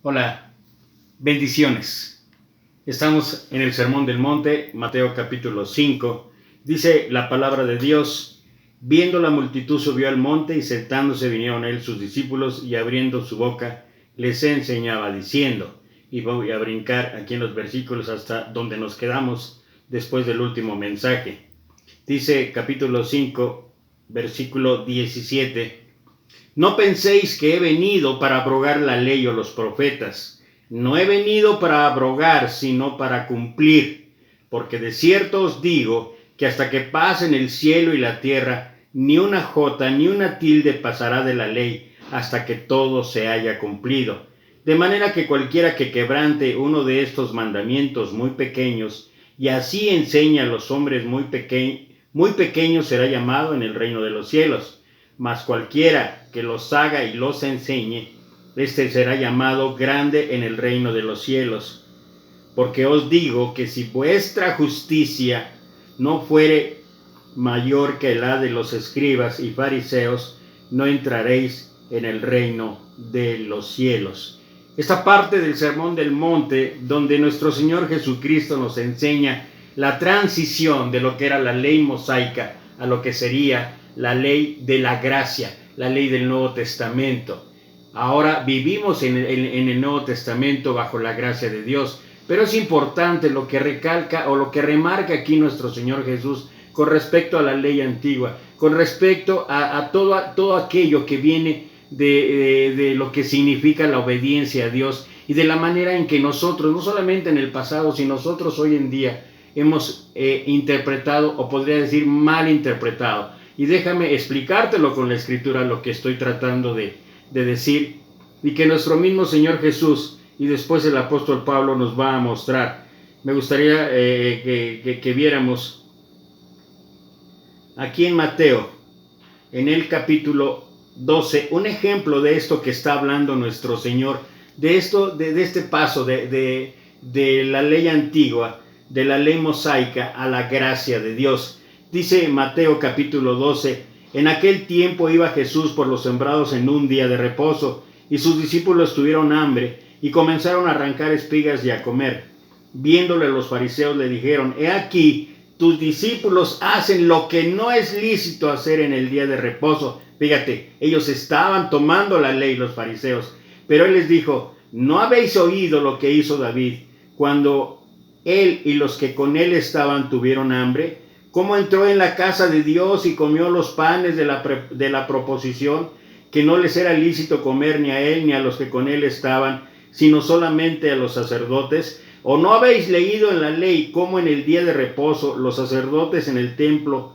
Hola, bendiciones. Estamos en el Sermón del Monte, Mateo capítulo 5. Dice la palabra de Dios: viendo la multitud subió al monte y sentándose vinieron a él sus discípulos y abriendo su boca les enseñaba diciendo. Y voy a brincar aquí en los versículos hasta donde nos quedamos después del último mensaje. Dice capítulo 5, versículo 17: no penséis que he venido para abrogar la ley o los profetas. No he venido para abrogar, sino para cumplir. Porque de cierto os digo que hasta que pasen el cielo y la tierra, ni una jota ni una tilde pasará de la ley, hasta que todo se haya cumplido. De manera que cualquiera que quebrante uno de estos mandamientos muy pequeños, y así enseña a los hombres muy pequeños, será llamado en el reino de los cielos. Mas cualquiera que los haga y los enseñe, este será llamado grande en el reino de los cielos. Porque os digo que si vuestra justicia no fuere mayor que la de los escribas y fariseos, no entraréis en el reino de los cielos. Esta parte del Sermón del Monte, donde nuestro Señor Jesucristo nos enseña la transición de lo que era la ley mosaica a lo que sería la ley de la gracia, la ley del Nuevo Testamento. Ahora vivimos en el Nuevo Testamento bajo la gracia de Dios, pero es importante lo que recalca o lo que remarca aquí nuestro Señor Jesús con respecto a la ley antigua, con respecto a todo aquello que viene de lo que significa la obediencia a Dios y de la manera en que nosotros, no solamente en el pasado, sino nosotros hoy en día hemos interpretado, o podría decir mal interpretado. Y déjame explicártelo con la escritura lo que estoy tratando de decir, y que nuestro mismo Señor Jesús y después el apóstol Pablo nos va a mostrar. Me gustaría que viéramos aquí en Mateo, en el capítulo 12, un ejemplo de esto que está hablando nuestro Señor, de este paso de la ley antigua, de la ley mosaica a la gracia de Dios. Dice Mateo capítulo 12: en aquel tiempo iba Jesús por los sembrados en un día de reposo, y sus discípulos tuvieron hambre, y comenzaron a arrancar espigas y a comer. Viéndole los fariseos le dijeron: he aquí, tus discípulos hacen lo que no es lícito hacer en el día de reposo. Fíjate, ellos estaban tomando la ley, los fariseos, pero él les dijo: ¿no habéis oído lo que hizo David cuando él y los que con él estaban tuvieron hambre? ¿Cómo entró en la casa de Dios y comió los panes de la proposición, que no les era lícito comer ni a él ni a los que con él estaban, sino solamente a los sacerdotes? ¿O no habéis leído en la ley cómo en el día de reposo los sacerdotes en el templo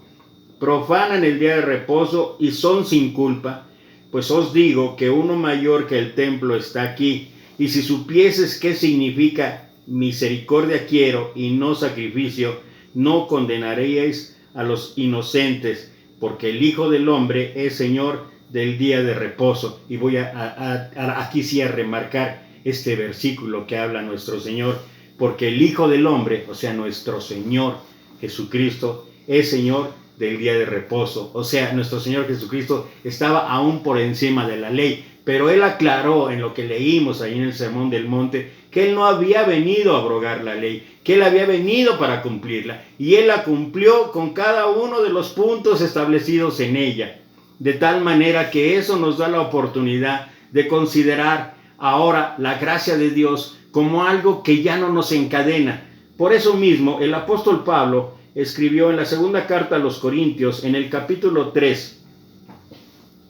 profanan el día de reposo y son sin culpa? Pues os digo que uno mayor que el templo está aquí. Y si supieses qué significa misericordia quiero y no sacrificio, no condenaréis a los inocentes, porque el Hijo del Hombre es Señor del día de reposo. Y voy aquí sí a remarcar este versículo que habla nuestro Señor, porque el Hijo del Hombre, o sea, nuestro Señor Jesucristo, es Señor del día de reposo. O sea, nuestro Señor Jesucristo estaba aún por encima de la ley, pero Él aclaró en lo que leímos ahí en el Sermón del Monte que Él no había venido a abrogar la ley, que Él había venido para cumplirla, y Él la cumplió con cada uno de los puntos establecidos en ella, de tal manera que eso nos da la oportunidad de considerar ahora la gracia de Dios como algo que ya no nos encadena. Por eso mismo el apóstol Pablo escribió en la segunda carta a los Corintios, en el capítulo 3,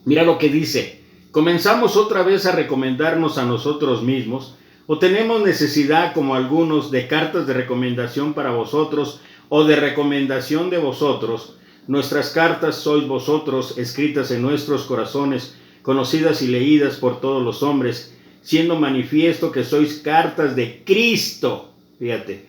mira lo que dice: ¿comenzamos otra vez a recomendarnos a nosotros mismos? ¿O tenemos necesidad, como algunos, de cartas de recomendación para vosotros o de recomendación de vosotros? Nuestras cartas sois vosotros, escritas en nuestros corazones, conocidas y leídas por todos los hombres, siendo manifiesto que sois cartas de Cristo. Fíjate,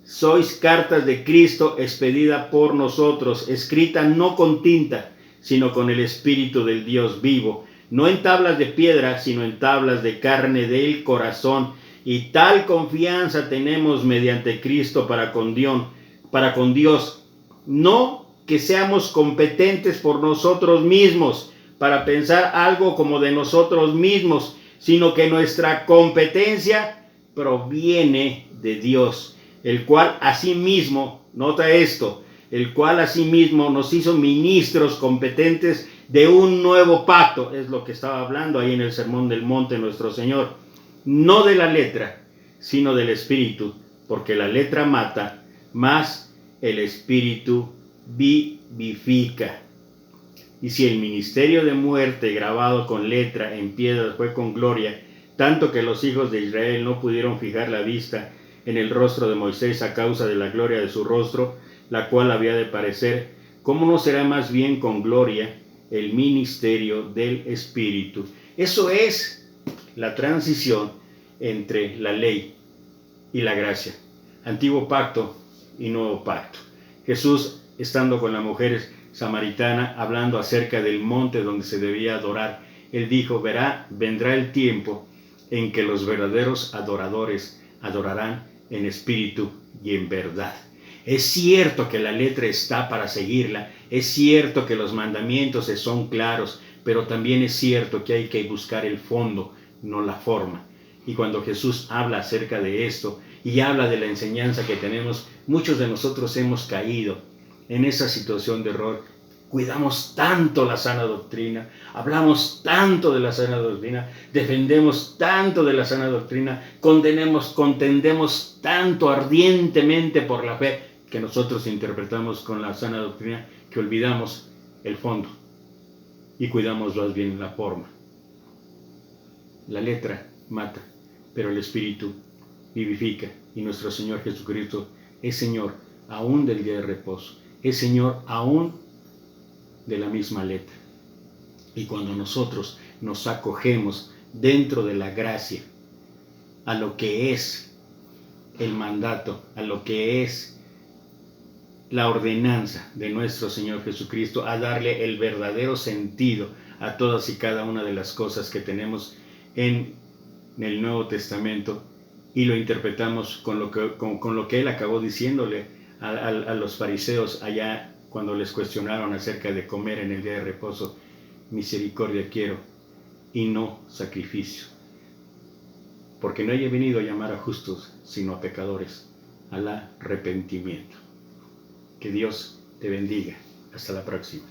sois cartas de Cristo expedida por nosotros, escrita no con tinta, sino con el Espíritu del Dios vivo, no en tablas de piedra, sino en tablas de carne del corazón. Y tal confianza tenemos mediante Cristo para con Dios, no que seamos competentes por nosotros mismos, para pensar algo como de nosotros mismos, sino que nuestra competencia proviene de Dios, el cual asimismo, nota esto, el cual asimismo nos hizo ministros competentes de un nuevo pacto, es lo que estaba hablando ahí en el Sermón del Monte nuestro Señor, no de la letra, sino del Espíritu, porque la letra mata, mas el Espíritu vivifica. Y si el ministerio de muerte grabado con letra en piedras fue con gloria, tanto que los hijos de Israel no pudieron fijar la vista en el rostro de Moisés a causa de la gloria de su rostro, la cual había de parecer, ¿cómo no será más bien con gloria el ministerio del Espíritu? Eso es la transición entre la ley y la gracia, antiguo pacto y nuevo pacto. Jesús, estando con la mujer samaritana, hablando acerca del monte donde se debía adorar, él dijo, vendrá el tiempo en que los verdaderos adoradores adorarán en espíritu y en verdad. Es cierto que la letra está para seguirla, es cierto que los mandamientos son claros, pero también es cierto que hay que buscar el fondo, no la forma. Y cuando Jesús habla acerca de esto y habla de la enseñanza que tenemos, muchos de nosotros hemos caído en esa situación de error. Cuidamos tanto la sana doctrina, hablamos tanto de la sana doctrina, defendemos tanto de la sana doctrina, contendemos tanto ardientemente por la fe que nosotros interpretamos con la sana doctrina que olvidamos el fondo y cuidamos más bien la forma. La letra mata, pero el Espíritu vivifica, y nuestro Señor Jesucristo es Señor aún del día de reposo, es Señor aún de la misma letra. Y cuando nosotros nos acogemos dentro de la gracia a lo que es el mandato, a lo que es la ordenanza de nuestro Señor Jesucristo, a darle el verdadero sentido a todas y cada una de las cosas que tenemos en el Nuevo Testamento, y lo interpretamos con lo que él acabó diciéndole a los fariseos allá cuando les cuestionaron acerca de comer en el día de reposo: misericordia quiero y no sacrificio, porque no he venido a llamar a justos, sino a pecadores, al arrepentimiento. Que Dios te bendiga. Hasta la próxima.